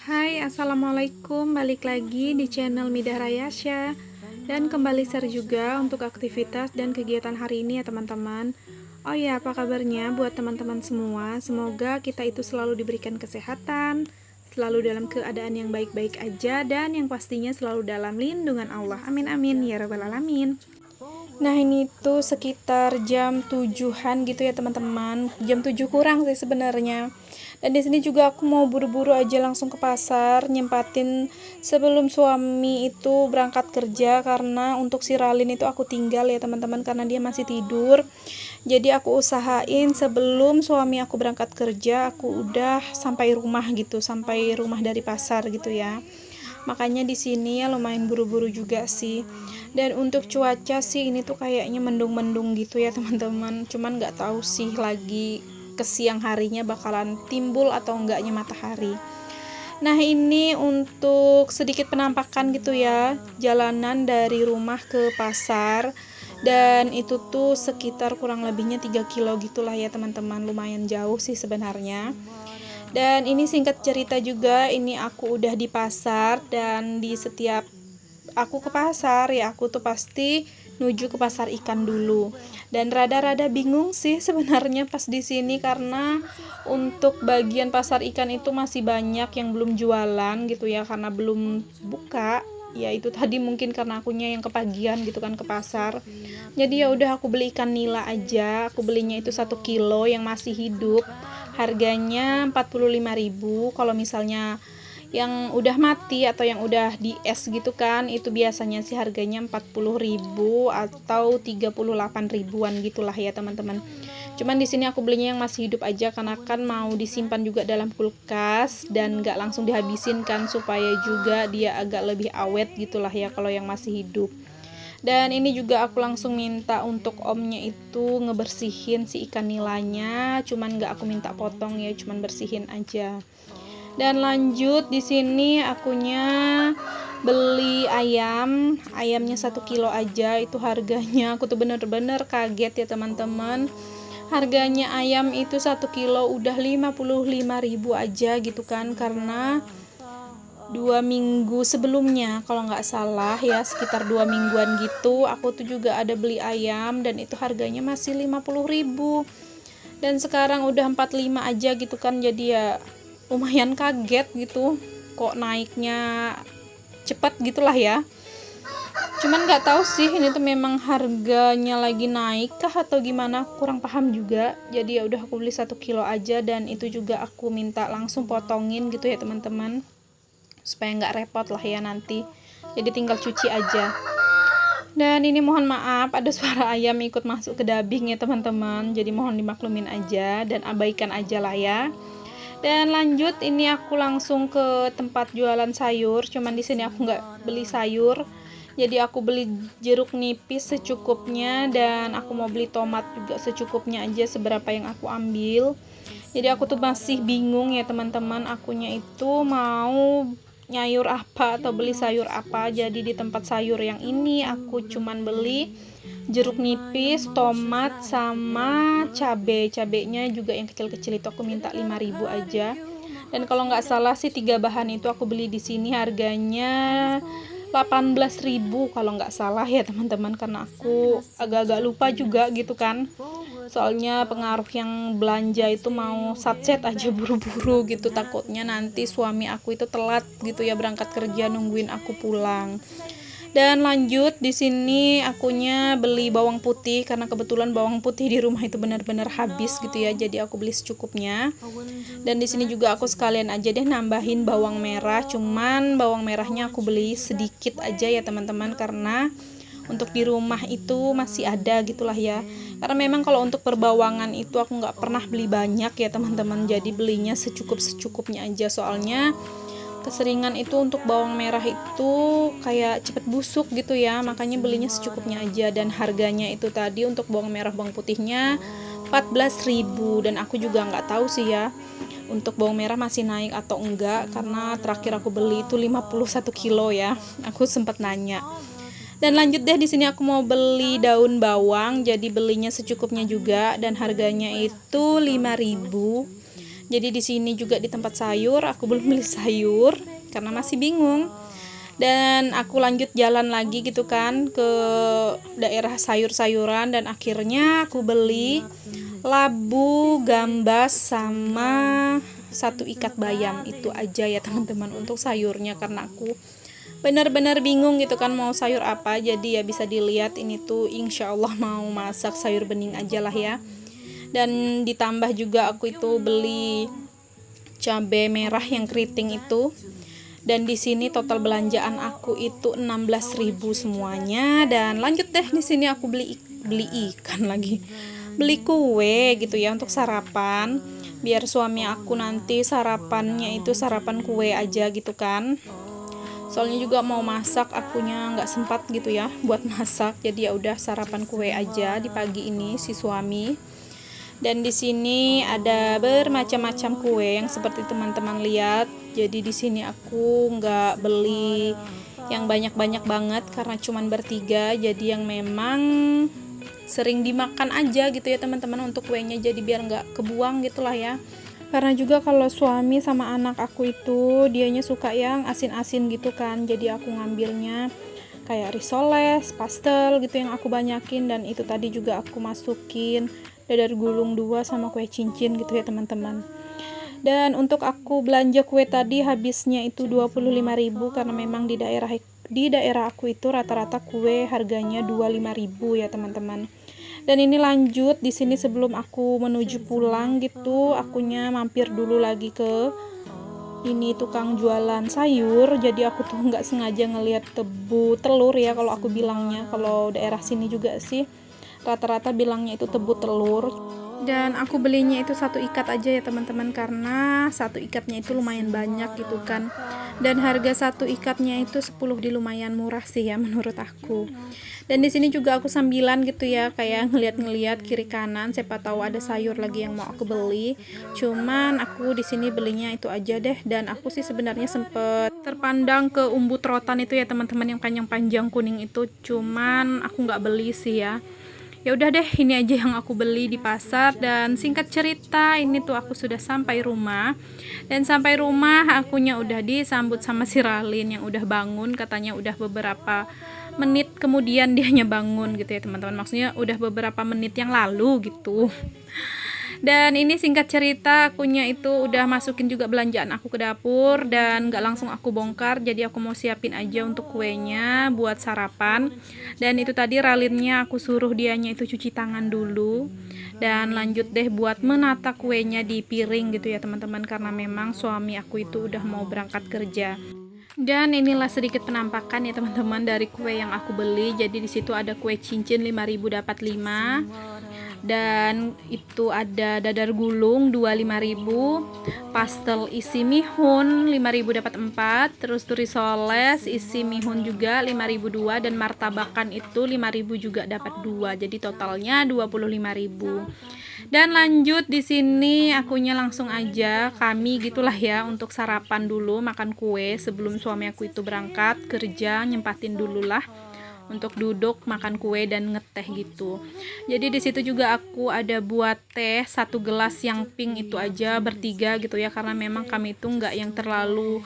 Hai, assalamualaikum. Balik lagi di channel Midah Rayasya. Dan kembali share juga untuk aktivitas dan kegiatan hari ini ya teman-teman. Oh ya, apa kabarnya buat teman-teman semua? Semoga kita itu selalu diberikan kesehatan, selalu dalam keadaan yang baik-baik aja, dan yang pastinya selalu dalam lindungan Allah. Amin amin ya rabbal alamin. Nah, ini tuh sekitar jam 7-an gitu ya teman-teman. Jam 7 kurang sih sebenarnya. Dan di sini juga aku mau buru-buru aja langsung ke pasar, nyempatin sebelum suami itu berangkat kerja, karena untuk si Ralin itu aku tinggal ya teman-teman, karena dia masih tidur. Jadi aku usahain sebelum suami aku berangkat kerja, aku udah sampai rumah gitu, sampai rumah dari pasar gitu ya. Makanya di sini ya lumayan buru-buru juga sih. Dan untuk cuaca sih ini tuh kayaknya mendung-mendung gitu ya teman-teman. Cuman nggak tahu sih lagi ke siang harinya bakalan timbul atau enggaknya matahari. Nah, ini untuk sedikit penampakan gitu ya, jalanan dari rumah ke pasar. Dan itu tuh sekitar kurang lebihnya 3 kilo gitulah ya teman-teman. Lumayan jauh sih sebenarnya. Dan ini singkat cerita juga, ini aku udah di pasar, dan di setiap aku ke pasar ya aku tuh pasti nuju ke pasar ikan dulu. Dan rada-rada bingung sih sebenarnya pas di sini, karena untuk bagian pasar ikan itu masih banyak yang belum jualan gitu ya, karena belum buka. Ya itu tadi mungkin karena akunya yang kepagian gitu kan ke pasar. Jadi ya udah aku beli ikan nila aja. Aku belinya itu 1 kilo yang masih hidup. Harganya 45.000. Kalau misalnya yang udah mati atau yang udah di es gitu kan, itu biasanya sih harganya 40.000 atau 38 ribuan gitulah ya teman-teman. Cuman di sini aku belinya yang masih hidup aja, karena kan mau disimpan juga dalam kulkas dan nggak langsung dihabisin kan, supaya juga dia agak lebih awet gitulah ya kalau yang masih hidup. Dan ini juga aku langsung minta untuk omnya itu ngebersihin si ikan nilanya, cuman nggak aku minta potong ya, cuman bersihin aja. Dan lanjut di sini akunya beli ayamnya 1 kilo aja. Itu harganya aku tuh bener-bener kaget ya teman-teman. Harganya ayam itu 1 kilo udah 55.000 aja gitu kan, karena 2 minggu sebelumnya kalau nggak salah ya, sekitar 2 mingguan gitu, aku tuh juga ada beli ayam dan itu harganya masih 50.000. Dan sekarang udah 45 aja gitu kan, jadi ya lumayan kaget gitu, kok naiknya cepat gitulah ya. Cuman nggak tahu sih ini tuh memang harganya lagi naik kah atau gimana, kurang paham juga. Jadi ya udah aku beli 1 kilo aja, dan itu juga aku minta langsung potongin gitu ya teman-teman, supaya nggak repot lah ya nanti. Jadi tinggal cuci aja. Dan ini mohon maaf ada suara ayam ikut masuk ke dabing ya teman-teman, jadi mohon dimaklumin aja dan abaikan aja lah ya. Dan lanjut ini aku langsung ke tempat jualan sayur. Cuman di sini aku nggak beli sayur, jadi aku beli jeruk nipis secukupnya, dan aku mau beli tomat juga secukupnya aja, seberapa yang aku ambil. Jadi aku tuh masih bingung ya teman-teman, akunya itu mau nyayur apa atau beli sayur apa. Jadi di tempat sayur yang ini aku cuman beli jeruk nipis, tomat, sama cabenya juga yang kecil-kecil itu aku minta 5.000 aja. Dan kalau nggak salah sih 3 bahan itu aku beli di sini harganya 18.000 kalau nggak salah ya teman-teman, karena aku agak-agak lupa juga gitu kan. Soalnya pengaruh yang belanja itu mau satset aja buru-buru gitu, takutnya nanti suami aku itu telat gitu ya berangkat kerja, nungguin aku pulang. Dan lanjut di sini akunya beli bawang putih, karena kebetulan bawang putih di rumah itu benar-benar habis gitu ya. Jadi aku beli secukupnya. Dan di sini juga aku sekalian aja deh nambahin bawang merah. Cuman bawang merahnya aku beli sedikit aja ya teman-teman, karena untuk di rumah itu masih ada gitulah ya. Karena memang kalau untuk perbawangan itu aku nggak pernah beli banyak ya teman-teman. Jadi belinya secukup-secukupnya aja, soalnya keseringan itu untuk bawang merah itu kayak cepet busuk gitu ya, makanya belinya secukupnya aja. Dan harganya itu tadi untuk bawang merah bawang putihnya 14.000. Dan aku juga nggak tahu sih ya untuk bawang merah masih naik atau enggak, karena terakhir aku beli itu 51 kilo ya, aku sempat nanya. Dan lanjut deh, di sini aku mau beli daun bawang, jadi belinya secukupnya juga, dan harganya itu 5.000. Jadi di sini juga di tempat sayur aku belum beli sayur karena masih bingung. Dan aku lanjut jalan lagi gitu kan ke daerah sayur-sayuran, dan akhirnya aku beli labu, gambas, sama satu ikat bayam. Itu aja ya teman-teman untuk sayurnya, karena aku benar-benar bingung gitu kan mau sayur apa. Jadi ya bisa dilihat ini tuh insya Allah mau masak sayur bening aja lah ya. Dan ditambah juga aku itu beli cabai merah yang keriting itu. Dan di sini total belanjaan aku itu 16.000 semuanya. Dan lanjut deh, di sini aku beli ikan lagi. Beli kue gitu ya untuk sarapan. Biar suami aku nanti sarapannya itu sarapan kue aja gitu kan. Soalnya juga mau masak, akunya nggak sempat gitu ya buat masak. Jadi ya udah sarapan kue aja di pagi ini si suami. Dan di sini ada bermacam-macam kue yang seperti teman-teman lihat. Jadi di sini aku nggak beli yang banyak-banyak banget karena cuman bertiga. Jadi yang memang sering dimakan aja gitu ya teman-teman untuk kuenya. Jadi biar nggak kebuang gitulah ya. Karena juga kalau suami sama anak aku itu dianya suka yang asin-asin gitu kan. Jadi aku ngambilnya kayak risoles, pastel gitu yang aku banyakin. Dan itu tadi juga aku masukin dadar gulung 2 sama kue cincin gitu ya teman-teman. Dan untuk aku belanja kue tadi habisnya itu 25.000 karena memang di daerah aku itu rata-rata kue harganya 25.000 ya teman-teman. Dan ini lanjut di sini sebelum aku menuju pulang gitu, akunya mampir dulu lagi ke ini tukang jualan sayur. Jadi aku tuh nggak sengaja ngelihat tebu telur ya kalau aku bilangnya. Kalau daerah sini juga sih rata-rata bilangnya itu tebu telur. Dan aku belinya itu satu ikat aja ya teman-teman, karena satu ikatnya itu lumayan banyak gitu kan. Dan harga satu ikatnya itu 10 di lumayan murah sih ya menurut aku. Dan di sini juga aku sambilan gitu ya, kayak ngeliat-ngeliat kiri kanan, siapa tahu ada sayur lagi yang mau aku beli. Cuman aku di sini belinya itu aja deh. Dan aku sih sebenarnya sempet terpandang ke umbut rotan itu ya teman-teman, yang panjang-panjang kuning itu. Cuman aku nggak beli sih ya. Ya udah deh, ini aja yang aku beli di pasar. Dan singkat cerita, ini tuh aku sudah sampai rumah. Dan sampai rumah akunya udah disambut sama si Ralin yang udah bangun. Katanya udah beberapa menit kemudian dianya bangun gitu ya teman-teman. Maksudnya udah beberapa menit yang lalu gitu. Dan ini singkat cerita, akunya itu udah masukin juga belanjaan aku ke dapur dan gak langsung aku bongkar. Jadi aku mau siapin aja untuk kuenya buat sarapan. Dan itu tadi Ralinnya aku suruh dianya itu cuci tangan dulu. Dan lanjut deh buat menata kuenya di piring gitu ya teman-teman, karena memang suami aku itu udah mau berangkat kerja. Dan inilah sedikit penampakan ya teman-teman dari kue yang aku beli. Jadi di situ ada kue cincin 5.000 dapat 5. Dan itu ada dadar gulung 25.000, pastel isi mihun 5.000 dapat 4, terus risoles isi mihun juga 5.000 2, dan martabakan itu 5.000 juga dapat 2. Jadi totalnya 25.000. Dan lanjut di sini akunya langsung aja kami gitulah ya untuk sarapan dulu, makan kue sebelum suami aku itu berangkat kerja, nyempatin dululah untuk duduk makan kue dan ngeteh gitu. Jadi di situ juga aku ada buat teh 1 gelas yang pink itu aja bertiga gitu ya, karena memang kami itu nggak yang terlalu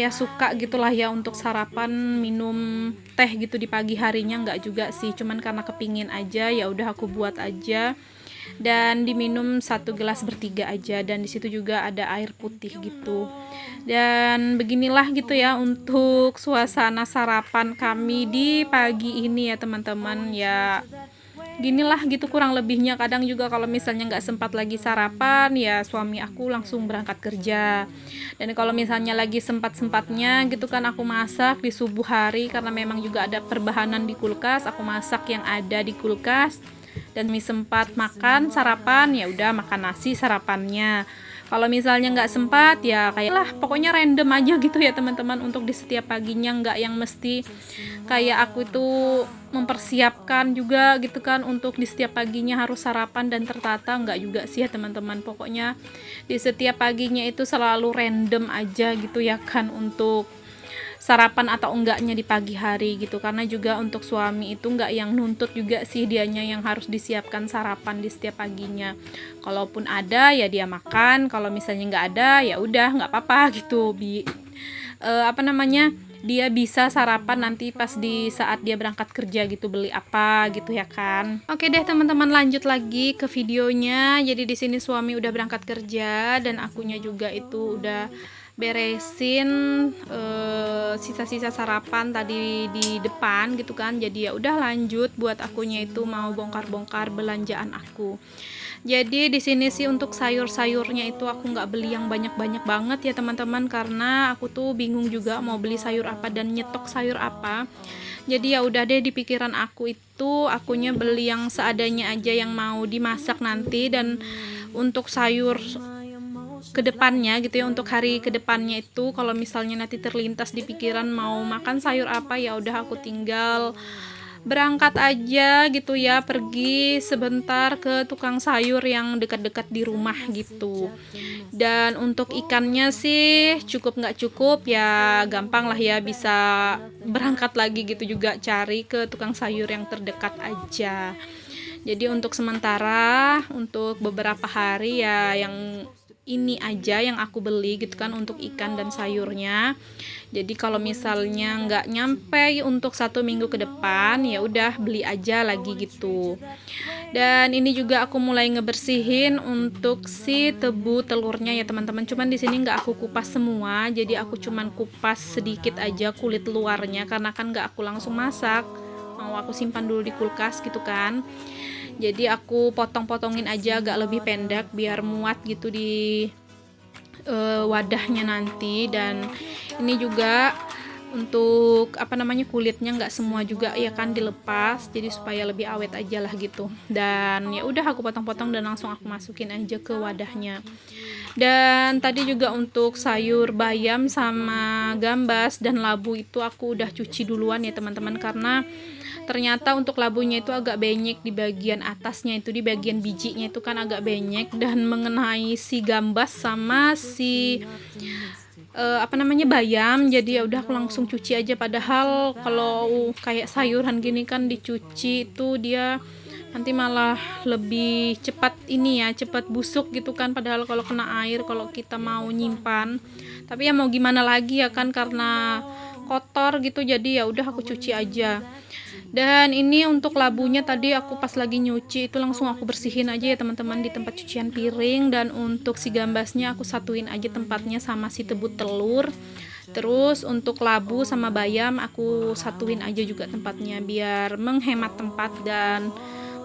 suka gitulah ya untuk sarapan minum teh gitu di pagi harinya, nggak juga sih, cuman karena kepingin aja ya udah aku buat aja. Dan diminum 1 gelas bertiga aja. Dan disitu juga ada air putih gitu. Dan beginilah gitu ya untuk suasana sarapan kami di pagi ini ya teman-teman. Ya ginilah gitu kurang lebihnya. Kadang juga kalau misalnya nggak sempat lagi sarapan, ya suami aku langsung berangkat kerja. Dan kalau misalnya lagi sempat-sempatnya gitu kan, aku masak di subuh hari, karena memang juga ada perbahanan di kulkas, aku masak yang ada di kulkas. Dan sempat makan sarapan, ya udah makan nasi sarapannya. Kalau misalnya nggak sempat ya kayak lah pokoknya random aja gitu ya teman-teman untuk di setiap paginya, nggak yang mesti kayak aku itu mempersiapkan juga gitu kan untuk di setiap paginya harus sarapan dan tertata, nggak juga sih ya teman-teman. Pokoknya di setiap paginya itu selalu random aja gitu ya kan untuk sarapan atau enggaknya di pagi hari gitu, karena juga untuk suami itu enggak yang nuntut juga sih dianya yang harus disiapkan sarapan di setiap paginya. Kalaupun ada ya dia makan, kalau misalnya enggak ada ya udah nggak apa-apa gitu. Dia bisa sarapan nanti pas di saat dia berangkat kerja gitu, beli apa gitu ya kan. Oke deh teman-teman, lanjut lagi ke videonya. Jadi di sini suami udah berangkat kerja dan akunya juga itu udah beresin sisa-sisa sarapan tadi di depan gitu kan. Jadi ya udah lanjut buat akunya itu mau bongkar-bongkar belanjaan aku. Jadi di sini sih untuk sayur-sayurnya itu aku nggak beli yang banyak-banyak banget ya teman-teman, karena aku tuh bingung juga mau beli sayur apa dan nyetok sayur apa. Jadi ya udah deh, di pikiran aku itu akunya beli yang seadanya aja yang mau dimasak nanti, dan untuk sayur kedepannya gitu ya, untuk hari kedepannya itu kalau misalnya nanti terlintas di pikiran mau makan sayur apa, ya udah aku tinggal berangkat aja gitu ya, pergi sebentar ke tukang sayur yang dekat-dekat di rumah gitu. Dan untuk ikannya sih cukup nggak cukup ya, gampang lah ya, bisa berangkat lagi gitu juga cari ke tukang sayur yang terdekat aja. Jadi untuk sementara, untuk beberapa hari ya yang ini aja yang aku beli gitu kan untuk ikan dan sayurnya. Jadi kalau misalnya nggak nyampe untuk 1 minggu ke depan ya udah beli aja lagi gitu. Dan ini juga aku mulai ngebersihin untuk si tebu telurnya ya teman-teman. Cuman di sini nggak aku kupas semua, jadi aku cuman kupas sedikit aja kulit luarnya karena kan nggak aku langsung masak, mau aku simpan dulu di kulkas gitu kan. Jadi aku potong-potongin aja agak lebih pendek biar muat gitu di wadahnya nanti. Dan ini juga untuk kulitnya nggak semua juga ya kan dilepas, jadi supaya lebih awet aja lah gitu. Dan ya udah aku potong-potong dan langsung aku masukin aja ke wadahnya. Dan tadi juga untuk sayur bayam sama gambas dan labu itu aku udah cuci duluan ya teman-teman, karena ternyata untuk labunya itu agak benyek di bagian atasnya, itu di bagian bijinya itu kan agak benyek, dan mengenai si gambas sama si bayam, jadi ya udah aku langsung cuci aja. Padahal kalau kayak sayuran gini kan dicuci itu dia nanti malah lebih cepat cepat busuk gitu kan, padahal kalau kena air kalau kita mau nyimpan. Tapi ya mau gimana lagi ya kan, karena kotor gitu, jadi ya udah aku cuci aja. Dan ini untuk labunya tadi aku pas lagi nyuci itu langsung aku bersihin aja ya teman-teman di tempat cucian piring. Dan untuk si gambasnya aku satuin aja tempatnya sama si tebu telur. Terus untuk labu sama bayam aku satuin aja juga tempatnya biar menghemat tempat dan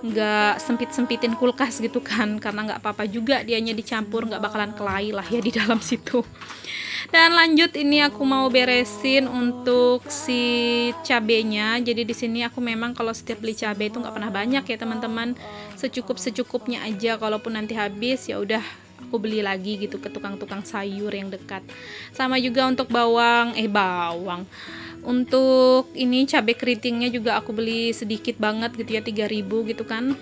nggak sempit-sempitin kulkas gitu kan, karena nggak apa-apa juga dianya dicampur, nggak bakalan kelahi lah ya di dalam situ. Dan lanjut, ini aku mau beresin untuk si cabenya. Jadi di sini aku memang kalau setiap beli cabai itu nggak pernah banyak ya teman-teman, secukupnya aja. Kalaupun nanti habis ya udah aku beli lagi gitu ke tukang-tukang sayur yang dekat. Sama juga untuk bawang. Untuk ini cabai keritingnya juga aku beli sedikit banget gitu ya, 3.000 gitu kan.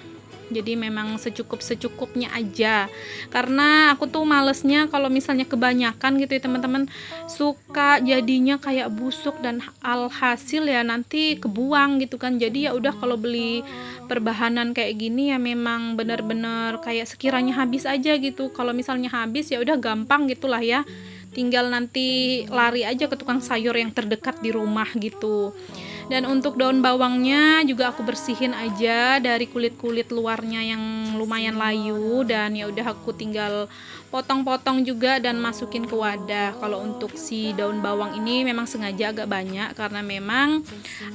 Jadi memang secukupnya aja, karena aku tuh malesnya kalau misalnya kebanyakan gitu ya teman-teman, suka jadinya kayak busuk dan alhasil ya nanti kebuang gitu kan. Jadi ya udah kalau beli perbahanan kayak gini ya memang bener-bener kayak sekiranya habis aja gitu. Kalau misalnya habis ya udah gampang gitulah ya, tinggal nanti lari aja ke tukang sayur yang terdekat di rumah gitu. Dan untuk daun bawangnya juga aku bersihin aja dari kulit-kulit luarnya yang lumayan layu, dan ya udah aku tinggal potong-potong juga dan masukin ke wadah. Kalau untuk si daun bawang ini memang sengaja agak banyak karena memang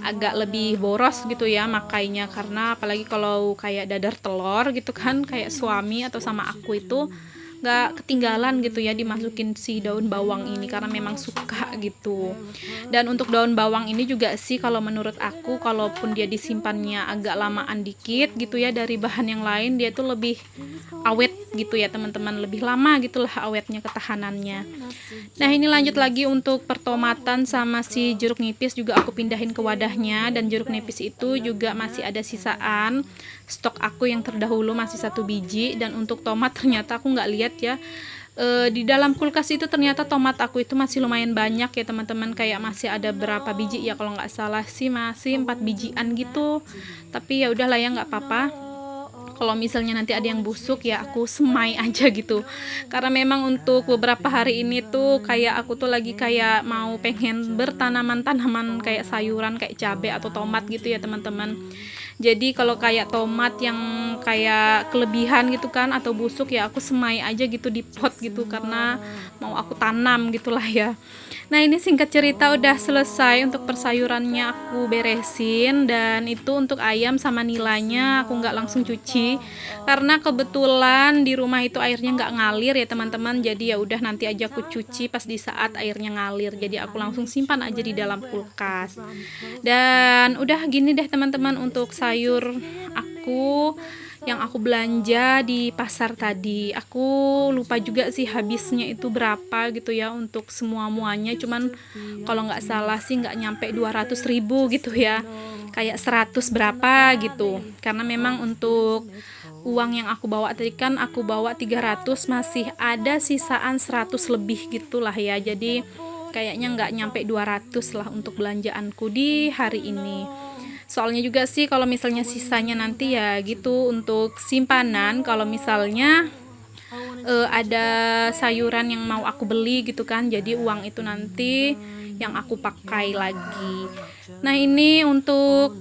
agak lebih boros gitu ya makainya, karena apalagi kalau kayak dadar telur gitu kan, kayak suami atau sama aku itu nggak ketinggalan gitu ya dimasukin si daun bawang ini karena memang suka gitu. Dan untuk daun bawang ini juga sih kalau menurut aku, kalaupun dia disimpannya agak lamaan dikit gitu ya dari bahan yang lain, dia tuh lebih awet gitu ya teman-teman, lebih lama gitulah awetnya, ketahanannya. Nah ini lanjut lagi untuk pertomatan sama si jeruk nipis juga aku pindahin ke wadahnya. Dan jeruk nipis itu juga masih ada sisaan stok aku yang terdahulu, masih 1 biji. Dan untuk tomat ternyata aku nggak lihat ya Di dalam kulkas itu ternyata tomat aku itu masih lumayan banyak ya teman-teman, kayak masih ada berapa biji ya, kalau nggak salah sih masih 4 bijian gitu. Tapi ya udahlah ya, nggak apa-apa. Kalau misalnya nanti ada yang busuk ya aku semai aja gitu, karena memang untuk beberapa hari ini tuh kayak aku tuh lagi kayak mau pengen bertanaman-tanaman kayak sayuran kayak cabai atau tomat gitu ya teman-teman. Jadi kalau kayak tomat yang kayak kelebihan gitu kan atau busuk ya aku semai aja gitu di pot gitu, karena mau aku tanam gitulah ya. Nah ini singkat cerita udah selesai untuk persayurannya aku beresin, dan itu untuk ayam sama nilainya aku nggak langsung cuci karena kebetulan di rumah itu airnya nggak ngalir ya teman-teman. Jadi ya udah nanti aja aku cuci pas di saat airnya ngalir, jadi aku langsung simpan aja di dalam kulkas. Dan udah gini deh teman-teman untuk sayur aku yang aku belanja di pasar tadi. Aku lupa juga sih habisnya itu berapa gitu ya untuk semua-muanya, cuman kalau nggak salah sih nggak nyampe 200.000 gitu ya, kayak 100 berapa gitu, karena memang untuk uang yang aku bawa tadi kan aku bawa 300, masih ada sisaan 100 lebih gitulah ya. Jadi kayaknya nggak nyampe 200 lah untuk belanjaanku di hari ini. Soalnya juga sih kalau misalnya sisanya nanti ya gitu untuk simpanan, kalau misalnya ada sayuran yang mau aku beli gitu kan, jadi uang itu nanti yang aku pakai lagi. Nah ini untuk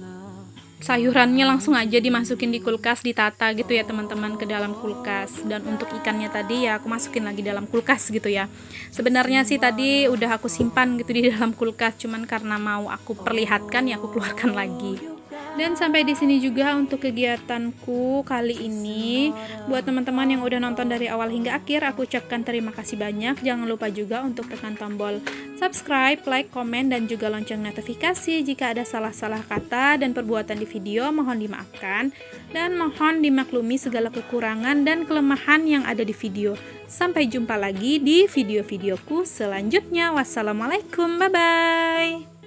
sayurannya langsung aja dimasukin di kulkas, ditata gitu ya teman-teman ke dalam kulkas. Dan untuk ikannya tadi ya aku masukin lagi dalam kulkas gitu ya. Sebenarnya sih tadi udah aku simpan gitu di dalam kulkas, cuman karena mau aku perlihatkan ya aku keluarkan lagi. Dan sampai di sini juga untuk kegiatanku kali ini. Buat teman-teman yang udah nonton dari awal hingga akhir, aku ucapkan terima kasih banyak. Jangan lupa juga untuk tekan tombol subscribe, like, komen, dan juga lonceng notifikasi. Jika ada salah-salah kata dan perbuatan di video, mohon dimaafkan. Dan mohon dimaklumi segala kekurangan dan kelemahan yang ada di video. Sampai jumpa lagi di video-videoku selanjutnya. Wassalamualaikum, bye-bye.